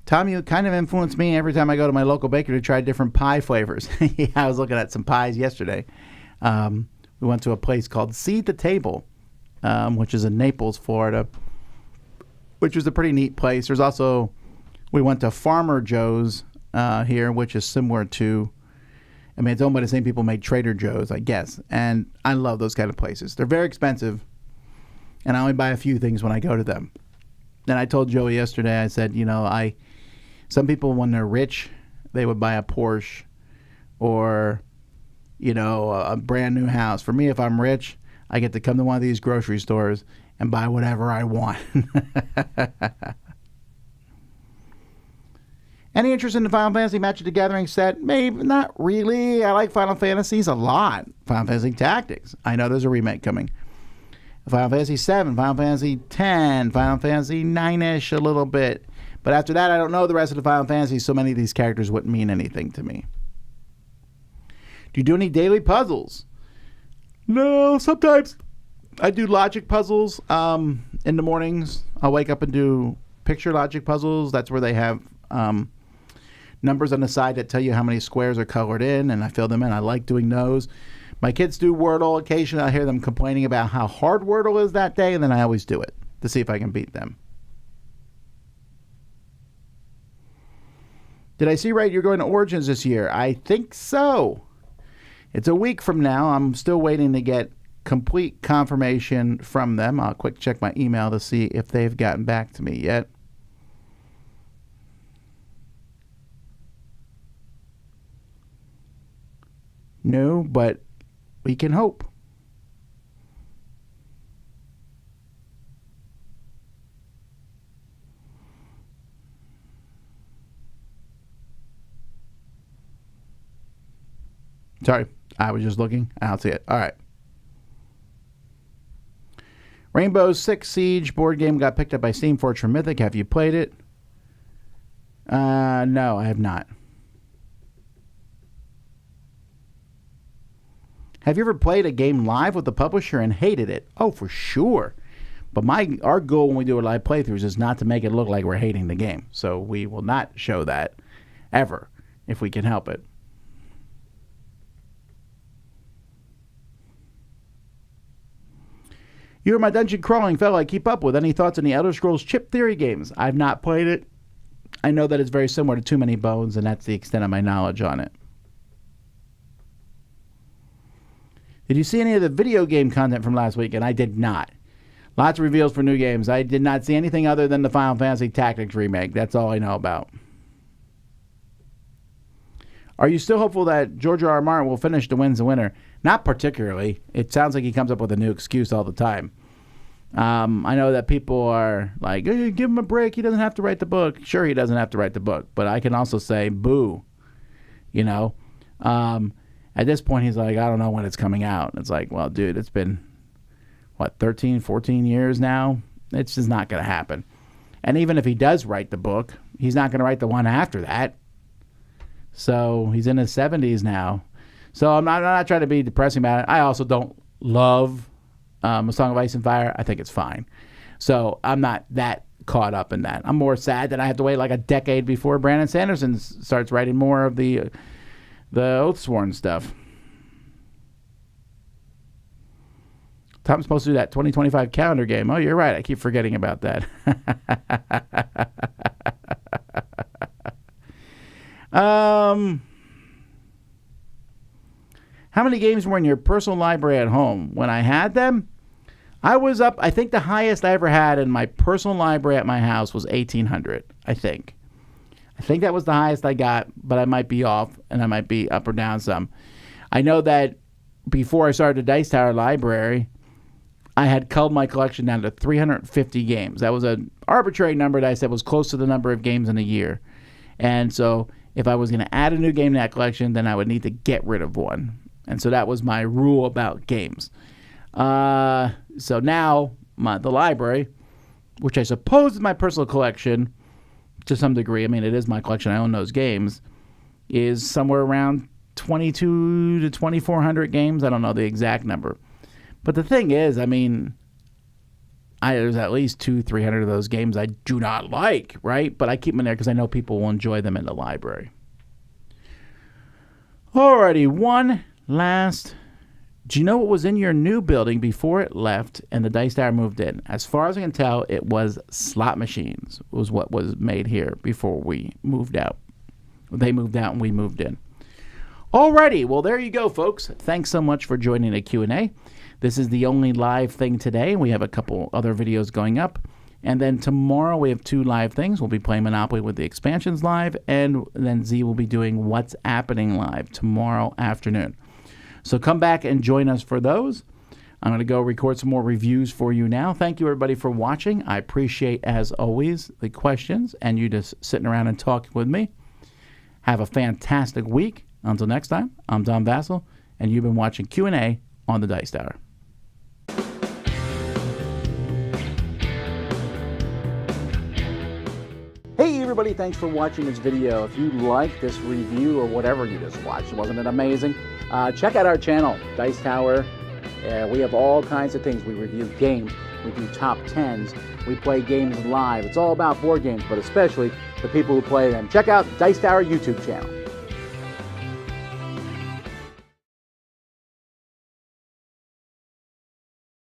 Tom, you kind of influenced me every time I go to my local bakery to try different pie flavors. Yeah, I was looking at some pies yesterday. We went to a place called Seed the Table which is in Naples, Florida, which was a pretty neat place. There's also, we went to Farmer Joe's here, which is similar to, I mean, it's owned by the same people who made Trader Joe's, I guess. And I love those kind of places. They're very expensive, and I only buy a few things when I go to them. And I told Joey yesterday, I said, some people, when they're rich, they would buy a Porsche or, a brand new house. For me, if I'm rich, I get to come to one of these grocery stores and buy whatever I want. Any interest in the Final Fantasy Magic the Gathering set? Maybe, not really. I like Final Fantasies a lot. Final Fantasy Tactics. I know there's a remake coming. Final Fantasy 7, Final Fantasy 10, Final Fantasy 9-ish a little bit. But after that, I don't know the rest of the Final Fantasies. So many of these characters wouldn't mean anything to me. Do you do any daily puzzles? No, sometimes I do logic puzzles in the mornings. I'll wake up and do picture logic puzzles. That's where they have numbers on the side that tell you how many squares are colored in, and I fill them in. I like doing those. My kids do Wordle. Occasionally I hear them complaining about how hard Wordle is that day, and then I always do it to see if I can beat them. Did I see right you're going to Origins this year? I think so. It's a week from now. I'm still waiting to get complete confirmation from them. I'll quick check my email to see if they've gotten back to me yet. No, but we can hope. Sorry, I was just looking. I don't see it. All right. Rainbow Six Siege board game got picked up by Steam Forge for Mythic. Have you played it? No, I have not. Have you ever played a game live with the publisher and hated it? Oh, for sure. But our goal when we do our live playthroughs is not to make it look like we're hating the game. So we will not show that ever if we can help it. You're my dungeon crawling fellow I keep up with. Any thoughts on the Elder Scrolls Chip Theory games? I've not played it. I know that it's very similar to Too Many Bones, and that's the extent of my knowledge on it. Did you see any of the video game content from last week? And I did not. Lots of reveals for new games. I did not see anything other than the Final Fantasy Tactics remake. That's all I know about. Are you still hopeful that George R. R. Martin will finish The Wind's the Winner? Not particularly. It sounds like he comes up with a new excuse all the time. I know that people are like, hey, give him a break. He doesn't have to write the book. Sure, he doesn't have to write the book. But I can also say, boo. At this point, he's like, I don't know when it's coming out. And it's like, well, dude, it's been, 13, 14 years now? It's just not going to happen. And even if he does write the book, he's not going to write the one after that. So he's in his 70s now. So I'm not trying to be depressing about it. I also don't love A Song of Ice and Fire. I think it's fine. So I'm not that caught up in that. I'm more sad that I have to wait like a decade before Brandon Sanderson starts writing more of the Oathsworn stuff. Tom's supposed to do that 2025 calendar game. Oh, you're right. I keep forgetting about that. How many games were in your personal library at home? When I had them, I was up. I think the highest I ever had in my personal library at my house was 1,800, I think. I think that was the highest I got, but I might be off, and I might be up or down some. I know that before I started the Dice Tower Library, I had culled my collection down to 350 games. That was an arbitrary number that I said was close to the number of games in a year. And so if I was going to add a new game to that collection, then I would need to get rid of one. And so that was my rule about games. So now the library, which I suppose is my personal collection, to some degree, I mean, it is my collection, I own those games, is somewhere around 22 to 2,400 games. I don't know the exact number. But the thing is, I mean, there's at least 200-300 of those games I do not like, right? But I keep them in there because I know people will enjoy them in the library. Alrighty, one last Do you know what was in your new building before it left and the Dice Tower moved in? As far as I can tell, it was slot machines was what was made here before we moved out. They moved out and we moved in. Alrighty, well, there you go, folks. Thanks so much for joining the Q&A. This is the only live thing today. We have a couple other videos going up. And then tomorrow we have 2 live things. We'll be playing Monopoly with the expansions live, and then Z will be doing What's Happening live tomorrow afternoon. So come back and join us for those. I'm going to go record some more reviews for you now. Thank you, everybody, for watching. I appreciate, as always, the questions and you just sitting around and talking with me. Have a fantastic week. Until next time, I'm Tom Vasel, and you've been watching Q&A on the Dice Tower. Hey everybody, thanks for watching this video. If you like this review or whatever you just watched, wasn't it amazing? Check out our channel, Dice Tower. We have all kinds of things. We review games, we do top 10s, we play games live. It's all about board games, but especially the people who play them. Check out Dice Tower YouTube channel.